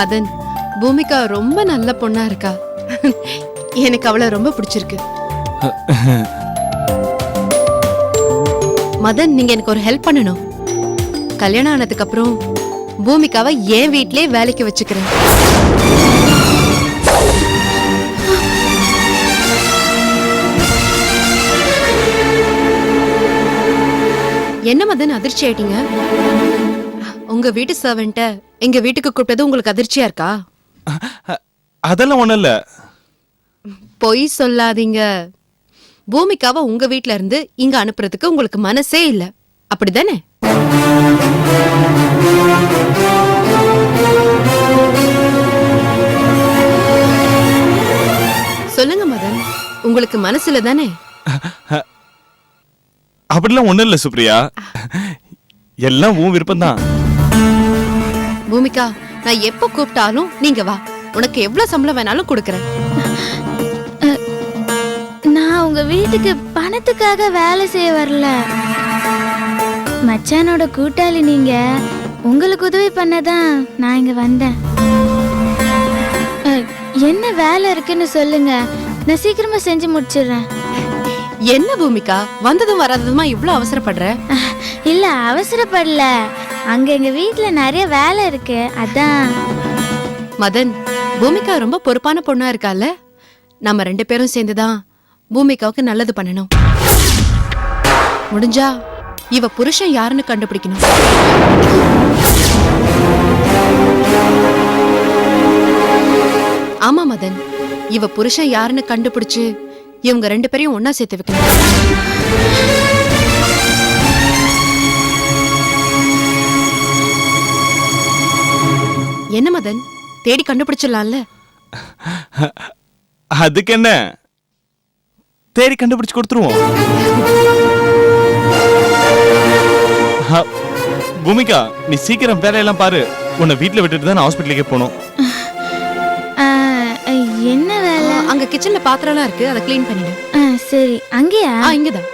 மதன், பூமிகா ரொம்ப நல்ல பொண்ணா இருக்கா. எனக்கு அவளை ரொம்ப பிடிச்சிருக்கு. மதன், நீங்க எனக்கு ஒரு ஹெல்ப் பண்ணணும். கல்யாணம் ஆனதுக்கு அப்புறம் பூமிகாவை என் வீட்லயே வேலைக்கு வச்சுக்கிறேன். என்ன மதன் அதிர்ச்சி ஆயிட்டீங்க? உங்க வீட்டு சர்வெண்ட்ட எங்க வீட்டுக்கு கூப்பிட்டது உங்களுக்கு அதிர்ச்சியா இருக்கா? அதெல்லாம் ஒண்ணும் இல்ல. பொய் சொல்லாதீங்க. பூமிகாவை உங்க வீட்ல இருந்து இங்க அனுப்புறதுக்கு உங்களுக்கு மனசே இல்ல, அப்படிதானே? சொல்லுங்க மதன், உங்களுக்கு மனசுல தானே? அப்படிலாம் ஒண்ணும் இல்ல சுப்ரியா, எல்லாம் உன் விருப்பம் தான். பூமிகா, நான் எப்ப கூப்பிட்டாலும் நீங்க வா. உனக்கு எவ்வளவு சம்பளம் வேணாலும் கொடுக்கறேன். நான் உங்க வீட்டுக்கு பணத்துக்காக வேலை செய்ய வரல. மச்சானோட கூட்டாளி நீங்க, உங்களுக்கு உதவி பண்ணதான் நான் இங்க வந்தேன். என்ன வேலை இருக்குன்னு சொல்லுங்க, நான் சீக்கிரமா செஞ்சு முடிச்சிடுறேன். என்ன பூமிகா, வந்ததும் வராததுமா இவ்ளோ அவசரப்படுற? இல்ல, அவசரப்படல. அங்க எங்க வீட்ல நிறைய வேலை இருக்கு, அதான். மதன், பூமிகா ரொம்ப பொறுப்பான பொண்ணா இருக்கால. நம்ம 2 பேரும் சேர்ந்துதான் பூமிகாவுக்கு நல்லது பண்ணணும். முடிஞ்சா இவ புருஷன் யாருன்னு கண்டுபிடிக்கணும். ஆமா மதன், இவ புருஷன் யாருன்னு கண்டுபிடிச்சு இவங்க 2 பேரையும் ஒன்னா சேர்த்து வைக்கணும். என்ன மதன், தேடி கண்டுபிடிச்சிடலாம்ல? அதுக்கு என்ன, தேடி கண்டுபிடிச்சு கொடுத்துருவோம். பூமிகா, நீ சீக்கிரம் வேலையெல்லாம் பாரு. உன்னை வீட்டுல விட்டுட்டு தான் ஹாஸ்பிட்டலுக்கே போகணும். என்ன வேலை? அங்க கிச்சன்ல பாத்திரம்லாம் இருக்கு, அதை க்ளீன் பண்ணிடு. சரி, அங்கேயா? இங்கதான்.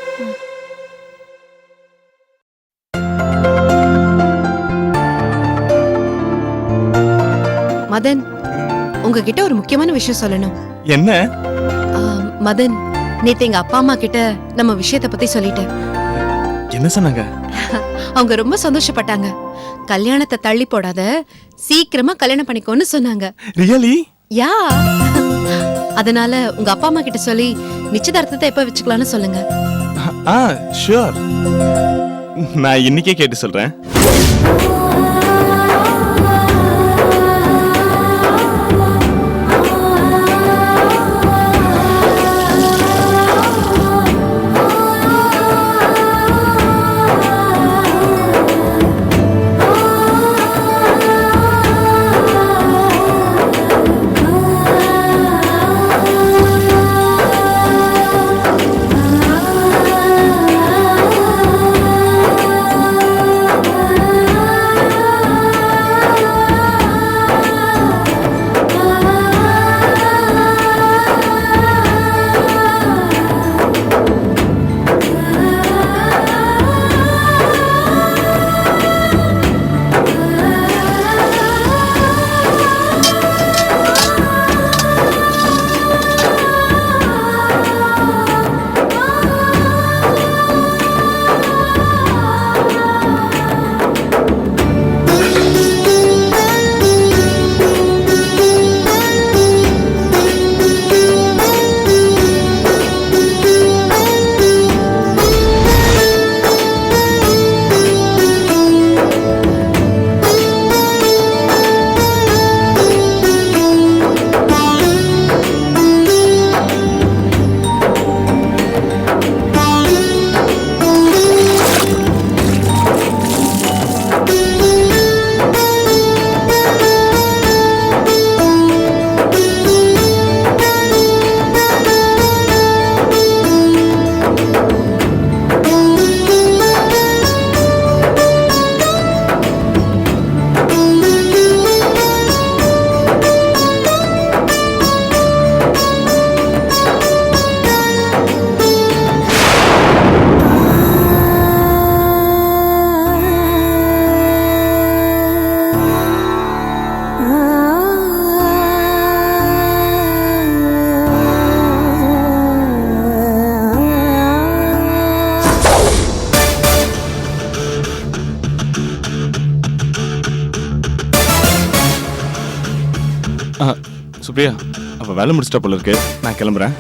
மதன், உங்ககிட்ட ஒரு முக்கியமான விஷயம் சொல்லணும். என்ன? மதன், நேத்து எங்க அப்பா அம்மா கிட்ட நம்ம விஷயத்தை பத்தி சொல்லிட்டேன். என்ன சொன்னாங்க? அவங்க ரொம்ப சந்தோஷப்பட்டாங்க. கல்யாணத்தை தள்ளி போடாத, சீக்கிரமா கல்யாணம் பண்ணிக்கோன்னு சொன்னாங்க. ரியலி? யா. அதனால உங்க அப்பா அம்மா கிட்ட சொல்லி நிச்சயதார்த்தத்தை எப்ப வச்சுக்கலாம்னு சொல்லுங்க. ஷூர். நான் இன்னைக்கே கேட்டு சொல்றேன். சுப்ரியா, அப்ப வேலை முடிச்சிட்டா போல இருக்கு. நான் கிளம்புறேன்.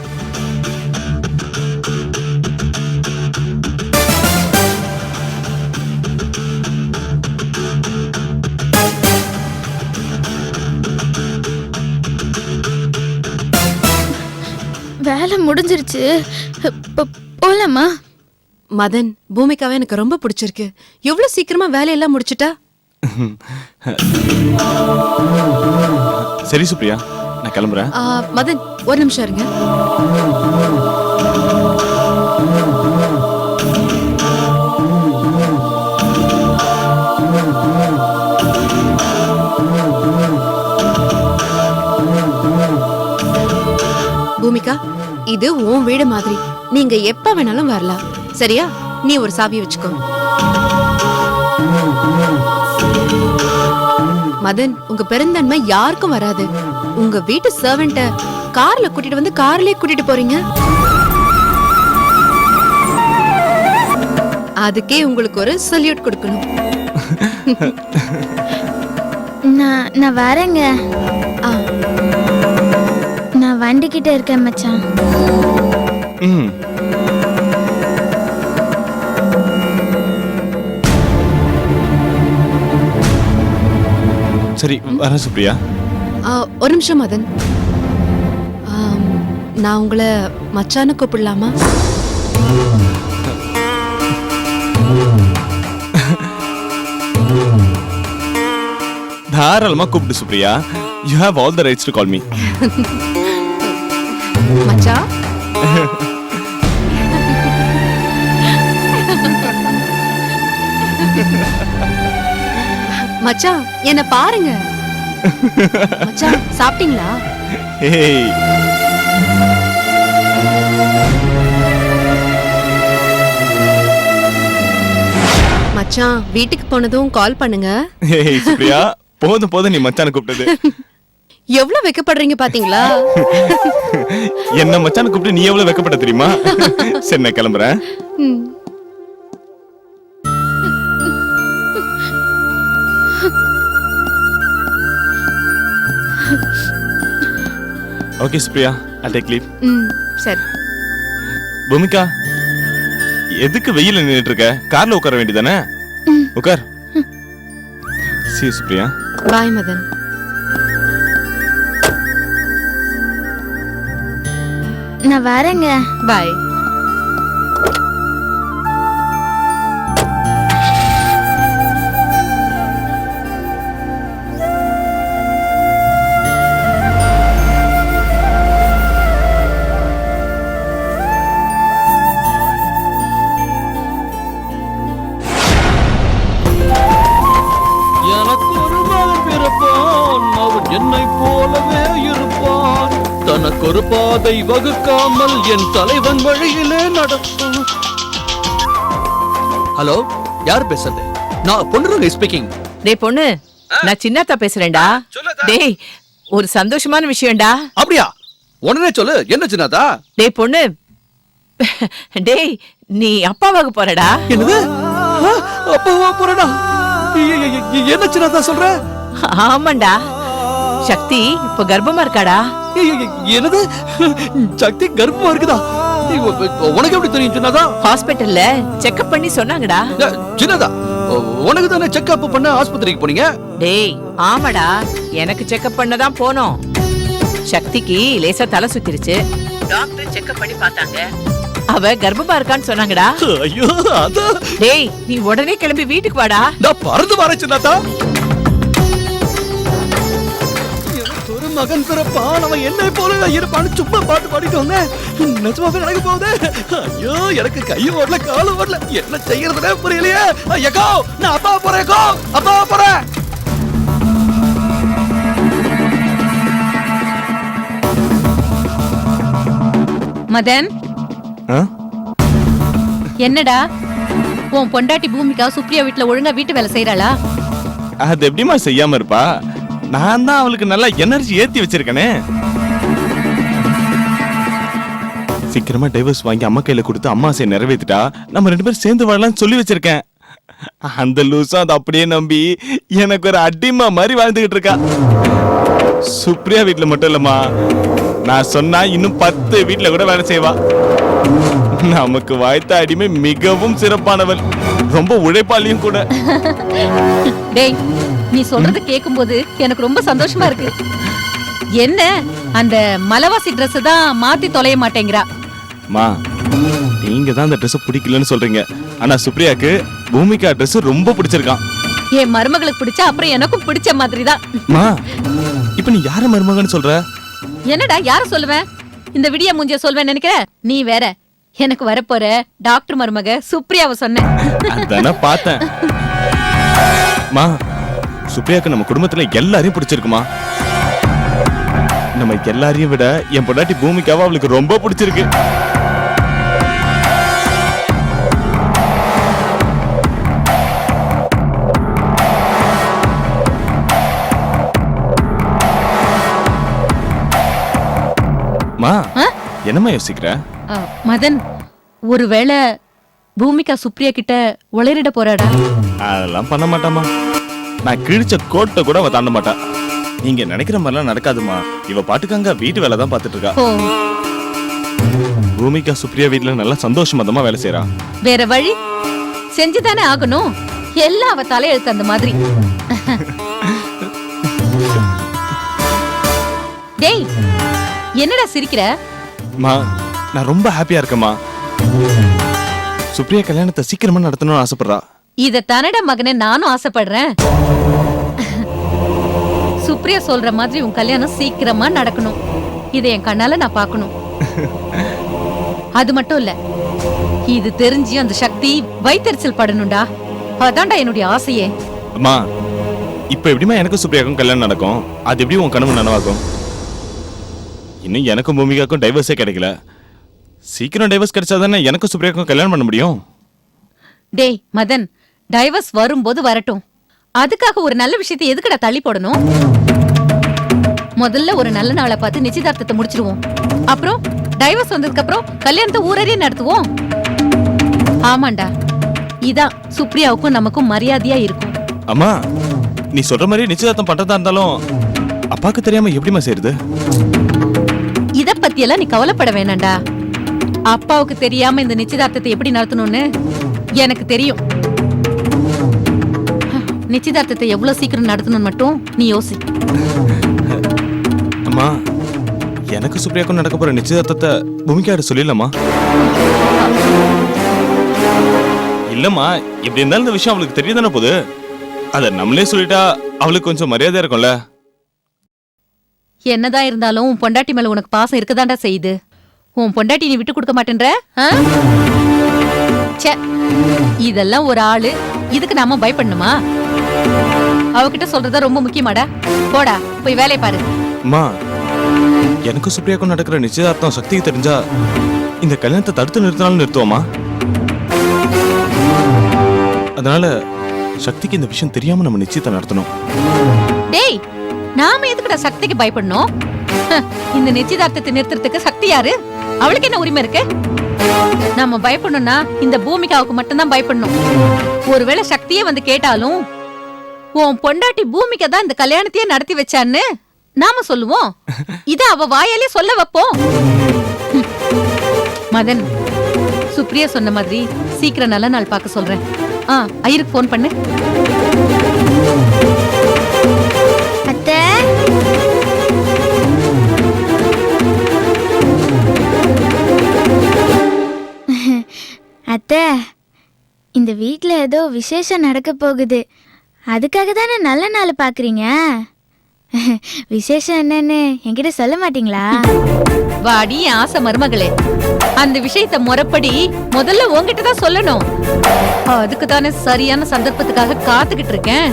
வேலை முடிஞ்சிருச்சு. போலாமா? மதன், பூமிகாவை எனக்கு ரொம்ப பிடிச்சிருக்கு. எவ்வளவு சீக்கிரமா வேலையெல்லாம் முடிச்சிட்டா. சரி சுப்ரியா, நான் கிளம்புறேன். மதன், ஒரு நிமிஷம் இருங்க. பூமிகா, இது உன் வீடு மாதிரி. நீங்க எப்ப வேணாலும் வரலாம், சரியா? நீ ஒரு சாவி வச்சுக்கோ. மதன், உங்க பெருந்தன்மை யாருக்கும் வராது. உங்க வீட்டு சர்வெண்ட கார்ல கூட்டிட்டு வந்து கார்லயே கூட்டிட்டு போறீங்க. அதுக்கே உங்களுக்கு ஒரு சல்யூட் கொடுக்கணும். நான் வரேங்க. நான் வண்டி கிட்ட இருக்கேன் மச்சான். சரி, வரேன் சுப்ரியா. ஒரு நிமிஷம் மதன், நான் உங்களை மச்சான்னு கூப்பிடலாமா? தாராளமா கூப்பிடு Supriya. You have all the rights to call me. மச்சா, மச்சான் என்ன பாருங்க. மச்சான், சாப்பிட்டீங்களா? Hey. மச்சான், வீட்டுக்கு போனதும் கால் பண்ணுங்க. Hey சுப்ரியா, போதும் போதும் நீ மச்சான கூப்பிட்டது. எவ்வளவு வெக்கப்படுறீங்க பாத்தீங்களா? என்ன மச்சான கூப்பிட்டு நீ எவ்வளவு வெக்கப்பட்ட தெரியுமா? சரி, நான் கிளம்புறேன். Okay Supriya, I'll take leave. சரி. பூமிகா, எதுக்கு வெயில நின்னுட்டு இருக்க? கார்ல உட்கார வேண்டியதானே? உட்கார். See you Supriya. பாய் மதன். நான் வரேங்க. பாய். எனக்கு ஒரு மகன் பிறப்பான், அவன் என்னை போலவே இருப்பான். தனக்கு ஒரு பாதை வகுக்காமல் என் தலைவன் வழியிலே நடப்பான். ஹலோ, யார் பேசுறது? நான் பொண்ணுங்க ஸ்பீக்கிங். டேய் பொண்ணு, நான் சின்னத்தா பேசுறேன்டா. டேய், ஒரு சந்தோஷமான விஷயம்டா. அப்படியா? உடனே சொல்லு, என்ன சின்னதா? டேய் பொண்ணு, டேய் நீ அப்பாவாக போறடா. என்னது? அப்பாவா போறடா? என்ன சின்னதா சொல்ற? ஆமாண்டா, சக்தி இப்ப கர்ப்பமா இருக்காடா. என்னது? சக்தி கர்ப்பமா இருக்குதா? உனக்கு எப்படி தெரியும் சின்னதா? ஹாஸ்பிடல்ல செக்அப் பண்ணி சொன்னாங்கடா. சின்னதா, உனக்கு தானே செக்அப் பண்ண ஆஸ்பத்திரிக்கு போனீங்க? டேய் ஆமாடா, எனக்கு செக்அப் பண்ணதான் போனோம். சக்திக்கு லேசா தலை சுத்திருச்சு. டாக்டர் செக்அப் பண்ணி பார்த்தாங்க, அவ கர்ப்பமா இருக்கான்னு சொன்னாங்கடா. ஐயோ, அத டேய் நீ உடனே கிளம்பி வீட்டுக்கு வாடா. நான் பறந்து வரேன் சின்னதா. எனக்கு ஒரு மகன் பிறப்பான், அவன் என்னை போல இருப்பான்னு சும்மா பாட்டு பாடிட்டு வந்தேன். நிஜமாவே நடக்க போகுது. ஐயோ, எனக்கு கையும் ஓடல காலும் ஓடல, என்ன செய்யறதுனே புரியலையே. ஐயோ, நான் அப்பா போறேன், அப்பா போறேன். மதன், என்னடா உன் பொண்டாட்டி பூமிகா சுப்ரியா வீட்டுல ஒழுங்கா வீட்டு வேலை செய்யறாளா? அது எப்படிமா செய்யாம இருப்பா? நான் தான் அவளுக்கு நல்லா எனர்ஜி ஏத்தி வச்சிருக்கேனே. சீக்கிரமா டைவர்ஸ் வாங்கி அம்மா கையில கொடுத்து அம்மா ஆசையை நிறைவேத்திட்டா நம்ம 2 பேரும் சேர்ந்து வாழலாம்னு சொல்லி வச்சிருக்கேன். அந்த லூசா அதை அப்படியே நம்பி எனக்கு ஒரு அடிமா மாதிரி வாழ்ந்துகிட்டு இருக்கா. சுப்ரியா வீட்ல மட்டும் இல்லம்மா, நான் சொன்னா இன்னும் 10 வீட்ல கூட வேலை செய்வா. நமக்கு வாய்த்த அடிமை மிகவும் சிறப்பானவள், ரொம்ப உழைப்பாளியும் கூட. டேய் நீ சொல்றத கேக்கும்போது எனக்கு ரொம்ப சந்தோஷமா இருக்கு. என்ன அந்த மலவாசி Dress தான் மாத்தி தொலைய மாட்டேங்கிறா. மா, நீங்க தான் அந்த ட்ரெஸ் பிடிக்கலன்னு சொல்றீங்க, ஆனா சுப்ரியாக்கு பூமிகா ட்ரெஸ் ரொம்ப பிடிச்சிருக்கான். என் மருமகளுக்கு பிடிச்சா அப்புறம் எனக்கும் பிடிச்ச மாதிரி தான். மா, இப்ப நீ யார மருமகன்னு சொல்ற? என்னடா யார சொல்லுவேன்? இந்த விடிய மூஞ்சிய சொல்வேன் நினைக்கிற? நீ வேற. எனக்கு வரப்போற டாக்டர் மருமக சுப்ரியாவை சொன்னேன். அதானே பார்த்தேன். மா, சுப்ரியாக்கு நம்ம குடும்பத்துல எல்லாரையும் பிடிச்சிருக்குமா. நம்ம எல்லாரையும் விட என் பொண்டாட்டி பூமிக்காவை அவளுக்கு ரொம்ப பிடிச்சிருக்கு. மா, என்னம்மா யோசிக்கிற? மதன், ஒருவேளை பூமிகா சுப்ரியா கிட்ட உளறிட போறாடா? அதெல்லாம் பண்ண மாட்டாமா. நான் கிழிச்ச கோட்டை கூட அவ தாண்ட மாட்டா. நீங்க நினைக்கிற மாதிரிலாம் நடக்காதுமா. இவ பாட்டுக்காங்க வீட்டு வேலை தான் பார்த்துட்டு இருக்கா. ஓ, பூமிகா சுப்ரியா வீட்டுல நல்லா சந்தோஷமா வேலை செய்யறா. வேற வழி செஞ்சுதானே ஆகணும். எல்லாம் அவ தலையெழுத்து அந்த மாதிரி. டேய் என்னடா சிரிக்கிற? மா, நான் ரொம்ப ஹாப்பியா இருக்கேம்மா. சுப்ரியா கல்யாணத்தை சீக்கிரமா நடத்தணும்னு ஆசைப்படுறா. இத தன்னட மகனே நானும் ஆசைப்படுறேன். சுப்ரியா சொல்ற மாதிரி உன் கல்யாணம் சீக்கிரமா நடக்கணும். இதை என் கண்ணால நான் பார்க்கணும். அது மட்டும் இல்ல, இது தெரிஞ்சு அந்த சக்தி வைத்தறிச்சல் படணும்டா. அதான்டா என்னுடைய ஆசையே. அம்மா, இப்ப எப்படிமா எனக்கு சுப்ரியாக்கும் கல்யாணம் நடக்கும்? அது எப்படி உன் கனவு நனவாகும்? இன்னும் எனக்கும் பூமிகாக்கும் டைவர்ஸே கிடைக்கல. சீக்கிரம் டைவர்ஸ் கிடைச்சாதானே எனக்கும் சுப்ரியாக்கும் கல்யாணம் பண்ண முடியும். டேய் மதன், டைவர்ஸ் வரும்போது வரட்டும். அதுக்காக ஒரு நல்ல விஷயத்தை எதுக்குடா தள்ளி போடணும்? முதல்ல ஒரு நல்ல நாளை பார்த்து நிச்சயதார்த்தத்தை முடிச்சிருவோம். அப்புறம் டைவர்ஸ் வந்ததுக்கு அப்புறம் கல்யாணத்தை ஊரறிய நடத்துவோம். ஆமாண்டா, இதான் சுப்ரியாவுக்கும் நமக்கும் மரியாதையா இருக்கும். அம்மா, நீ சொல்ற மாதிரி நிச்சயதார்த்தம் பண்றதா இருந்தாலும் அப்பாக்கு தெரியாம எப்படிமா செய்யுது? இத பத்தி எல்லாம் நீ கவலைப்பட வேணாண்டா. அப்பாவுக்கு தெரியாம இந்த நிச்சயதார்த்தத்தை எப்படி நடத்தணும்னு எனக்கு தெரியும். நிச்சயதார்த்தத்தை எவ்வளவு சீக்கிரம் நடத்தணும்னு மட்டும் நீ யோசி. அம்மா, எனக்கு சுப்ரியாக்கும் நடக்க போற நிச்சயதார்த்தத்தை பூமிக்காட சொல்லிடலாமா? இல்லம்மா, எப்படி இருந்தாலும் இந்த விஷயம் அவளுக்கு தெரியதானே போகுது. அத நம்மளே சொல்லிட்டா அவளுக்கு கொஞ்சம் மரியாதை இருக்கும்ல. என்னதான் இருந்தாலும் உன் பொண்டாட்டி மேல உனக்கு பாசம் இருக்கதாண்டா செய்யுது. உன் பொண்டாட்டி நீ விட்டு கொடுக்க மாட்டேன்ற? ச்சே, இதெல்லாம் ஒரு ஆளு, இதுக்கு நாம பயப்படணுமா? அவகிட்ட சொல்றதா ரொம்ப முக்கியமாடா. போடா போய் வேலையை பாரு. அம்மா, எனக்கு சுப்ரியாக்கும் நடக்கிற நிச்சயதார்த்தம் சக்திக்கு தெரிஞ்சா இந்த கல்யாணத்தை தடுத்து நிறுத்தினாலும் நிறுத்துவோமா? அதனால சக்திக்கு இந்த விஷயம் தெரியாம நம்ம நிச்சயத்தை நடத்தணும். டேய், நாம எதுக்குடா சக்திக்கு பயப்படணும்? இந்த நிச்சயதார்த்தத்தை நிறுத்துறதுக்கு சக்தி யாரு? அவளுக்கு என்ன உரிமை இருக்கு? நாம பயப்படணும்னா இந்த பூமிகாவுக்கு மட்டும்தான் பயப்படணும். ஒருவேளை சக்தியே வந்து கேட்டாலும் உன் பொண்டாட்டி பூமிகா தான் இந்த கல்யாணத்தையே நடத்தி வச்சான்னு நாம சொல்லுவோம். இத அவ வாயாலே சொல்ல வைப்போம். மதன், சுப்ரியா சொன்ன மாதிரி சீக்கிரம் நல்ல நாள் பார்க்க சொல்றேன். ஐயருக்கு போன் பண்ணு. அத்தை, அத்தை, இந்த வீட்ல ஏதோ விசேஷம் நடக்க போகுது. அதுக்காக தானே நல்ல நாள் பாக்குறீங்க. விசேஷம் என்னன்னு என்கிட்ட சொல்ல மாட்டீங்களா? வாடி ஆசை மருமகளே, அந்த விஷயத்தை முறைப்படி முதல்ல உன்கிட்ட தான் சொல்லணும். அதுக்கு தானே சரியான சந்தர்ப்பத்துக்காக காத்துக்கிட்டு இருக்கேன்.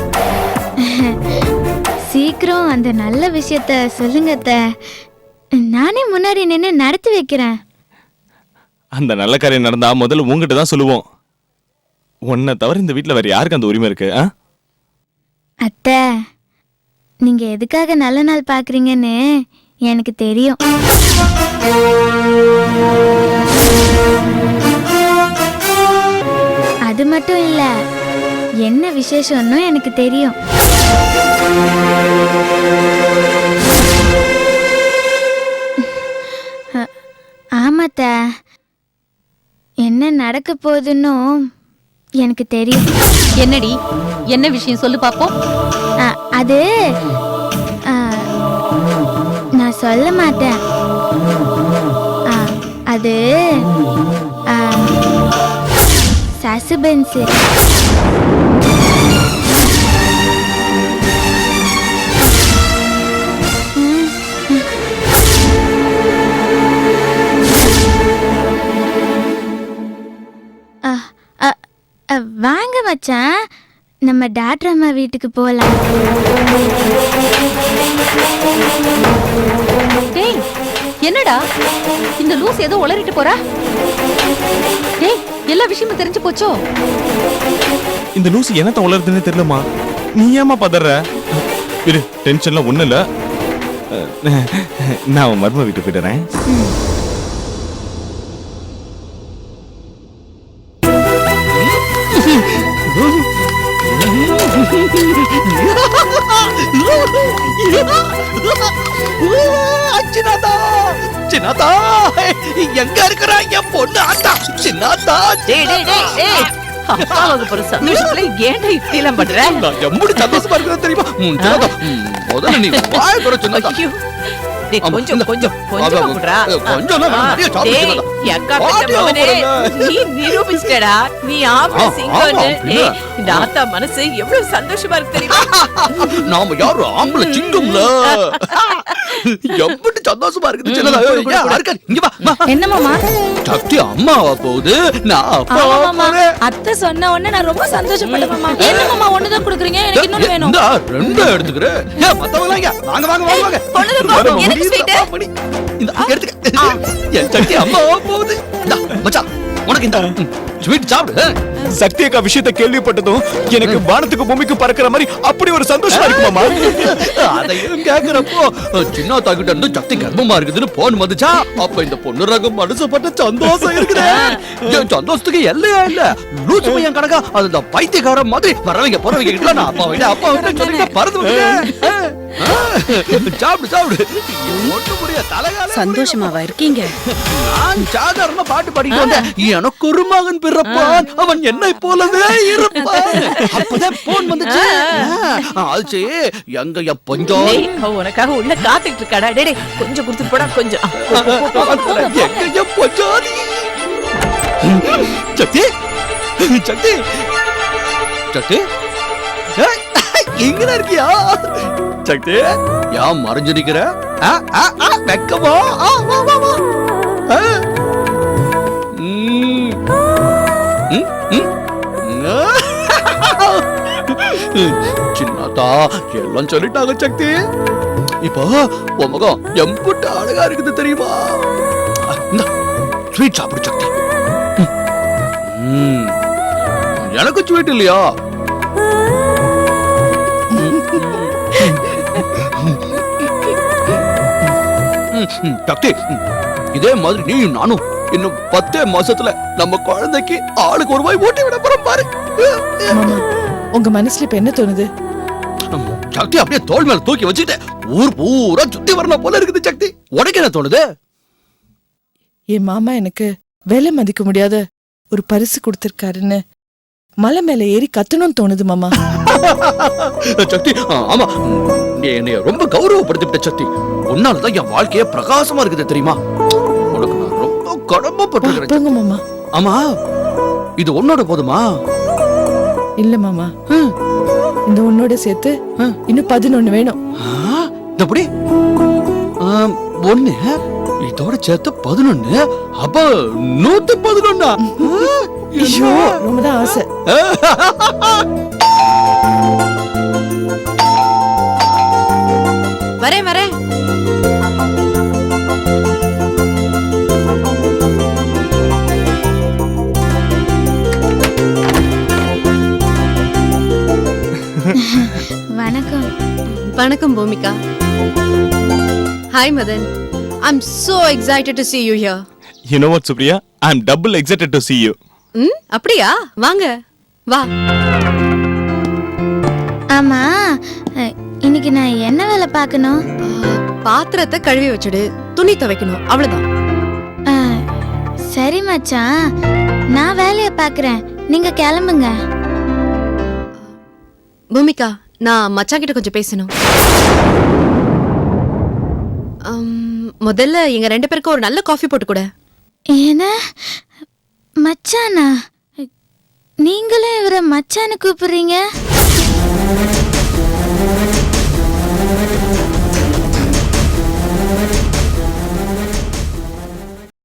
சீக்கிரம் அந்த நல்ல விஷயத்த சொல்லுங்க அத்தை. நானே முன்னாடி நின்று நடத்தி வைக்கிறேன். அந்த நல்ல காரியம் நடந்தா முதல்ல உங்ககிட்ட தான் சொல்லுவோம். உன்னை தவிர இந்த வீட்டுல வேற யாருக்கு அந்த உரிமை இருக்கு? அத்தை, நீங்க எதுக்காக நல்ல நாள் பாக்குறீங்கன்னு எனக்கு தெரியும். அது மட்டும் இல்ல, என்ன விசேஷம்னு எனக்கு தெரியும். ஆமாத்த, என்ன நடக்க போகுதுன்னு எனக்கு தெரியும். என்னடி என்ன விஷயம் சொல்லு பாப்போம். அது நான் சொல்ல மாட்டேன். அது சஸ்பென்ஸ். வாங்க மச்சான், நம்ம டாக்டர் அம்மா வீட்டுக்கு போலாம். டேய் என்னடா இந்த லூஸ் ஏதோ உளறிட்டு போறா? டேய் எல்லா விஷயமும் தெரிஞ்சு போச்சோ? இந்த லூசு என்னத்த உளருதுன்னு தெரியலமா. நீ ஏமா பதற? இரு, டென்ஷன்ல ஒண்ணு இல்ல. நான் உன் மர்ம வீட்டுக்கு போயிடுறேன். சின்னாதா, எங்க இருக்கிறா என் பொண்ணு ஆத்தா? சின்னாதா, டேய் டேய் டேய் டேய், அப்பாவுக்கு ஒரு சந்தோஷத்துல ஏன்டா இப்படி எல்லாம் பண்ற? நான் எப்படி சந்தோஷமா இருக்கிறது தெரியுமா? சின்னாதா, முதல்ல நீ வாய குறை சின்னாதா. ஐயோ, டேய் கொஞ்சம் கொஞ்சம் கொஞ்சம் குடுறா. கொஞ்சம் நிறைய சாப்பிடு சின்னாதா. எக்கா பெத்த மவனே, நீ நிரூபிச்சிட்டடா, நீ ஆம்பளை சிங்கம்னு. டேய், இந்த ஆத்தா மனசு எவ்வளவு சந்தோஷமா இருக்கு தெரியுமா? நாம யாரு ஆம்பளை சிங்கம்ல. எப்படி சந்தோஷமா இருக்குது சின்னதா. இங்க வா. என்ன மாமா? சக்தி அம்மாவா போகுது, நான் அப்பாவா போறேன். அத்தை சொன்ன உடனே நான் ரொம்ப சந்தோஷப்பட்டேன் மாமா. என்ன மாமா ஒண்ணுதான் குடுக்குறீங்க? எனக்கு இன்னொன்னு வேணும். இந்தா, ரெண்டு எடுத்துக்கிறேன். மத்தவங்க இங்க வாங்க வாங்க வாங்க வாங்க. எனக்கு ஸ்வீட். இந்த எடுத்துக்க. என் சக்தி அம்மாவா போகுது. இந்தா, மச்சான் உனக்கு இந்த ஸ்வீட் சாப்பிடு. சக்தி அக்கா விஷயத்தை கேள்விப்பட்டதும் எனக்கு வானத்துக்கு பூமிக்கு பறக்கிற மாதிரி அப்படி ஒரு சந்தோஷமா இருக்குமாமா. அதையும் கேக்குறப்போ சின்ன தாக்கிட்ட இருந்து சக்தி கர்ப்பமா இருக்குதுன்னு போன் வந்துச்சா, அப்ப இந்த பொண்ணு ரகம் மனசுப்பட்ட சந்தோஷம் இருக்குது. என் சந்தோஷத்துக்கு எல்லையா இல்ல. லூசு பையன் கணக்கா அது இந்த பைத்தியக்கார மாதிரி வரவங்க போறவங்க கிட்ட நான் அப்பா விட சொல்லிட்டு பறந்து வந்துட்டேன். சாப்பிடு சாப்பிடு. ஒட்டு முடிய தலைகால சந்தோஷமாவா இருக்கீங்க? நான் சாதாரண பாட்டு பாடிட்டு வந்தேன். எனக்கு ஒரு மகன் பிறப்பான், அவன் என்னை போலவே இருப்பான். அப்பதான் போன் வந்துச்சு. ஆச்சு எங்க எப்பஞ்சம் டேய், அவ உனக்காக உள்ள காத்துட்டு இருக்காடா. டேய் டேய், கொஞ்சம் கொடுத்துட்டு போடா கொஞ்சம். எங்க எப்பஞ்சம். சக்தி சக்தி சக்தி, இங்க இருக்கியா சக்தி? ஏன் மறைஞ்சு நிக்கிற? வெக்கமா? வா வா வா. சின்னதா எல்லாம் சொல்லிட்டாங்க சக்தி. இப்போ உன் முகம் எம்புட்டு அழகா இருக்குது தெரியுமா? இந்த ஸ்வீட் சாப்பிடு சக்தி. எனக்கு ஸ்வீட் இல்லையா? சக்தி, இதே மாதிரி நீயும் நானும் இன்னும் 10 மாசத்துல நம்ம குழந்தைக்கு ஆளுக்கு ஒரு வாய் ஊட்டி விட போறோம் பாரு. மாமா, உங்க மனசுல இப்ப என்ன தோணுது? சக்தி அப்படியே தோள் மேல தூக்கி வச்சுக்கிட்டு ஊர் பூரா சுத்தி வரணும் போல இருக்குது சக்தி. உனக்கு என்ன தோணுது? என் மாமா எனக்கு விலை மதிக்க முடியாத ஒரு பரிசு கொடுத்திருக்காருன்னு மலை மேல ஏறி கத்தணும்னு தோணுது மாமா. சக்தி, ஆமா, நீ என்னைய ரொம்ப கௌரவப்படுத்திவிட்ட சக்தி. உன்னாலதான் என் வாழ்க்கையே பிரகாசமா இருக்குது தெரியுமா? உனக்கு நான் ரொம்ப கடமைப்பட்டிருக்கிறேன். போங்க மாமா. ஆமா, இது உன்னோட போதுமா? இல்ல மாமா, இந்த உன்னோட சேர்த்து இன்னும் 11 வேணும். எப்படி? 1 இதோட சேர்த்து 11, அப்ப 111. ஐயோ, ரொம்பதான் ஆசை. வரேன் வரேன். வணக்கம். வணக்கம் Bhumika. Hi Madan. I'm so excited to see you here. You know what, Supriya? I'm double excited to see you. அப்படியா? வாங்க வா. ஆமா, இன்னைக்கு நான் என்ன வேலை பார்க்கணும்? பாத்திரத்தை கழுவி வச்சுடு, துணி துவைக்கணும், அவ்வளவுதான். சரி மச்சான், நான் வேலையை பார்க்கறேன், நீங்க கிளம்புங்க. பூமிகா, நான் மச்சான் கிட்ட கொஞ்சம் பேசணும். முதல்ல எங்க 2 பேருக்கும் ஒரு நல்ல காஃபி போட்டு கொடு. ஏன்னா மச்சானா? நீங்களும் இவரை மச்சான்னு கூப்பிடுறீங்க?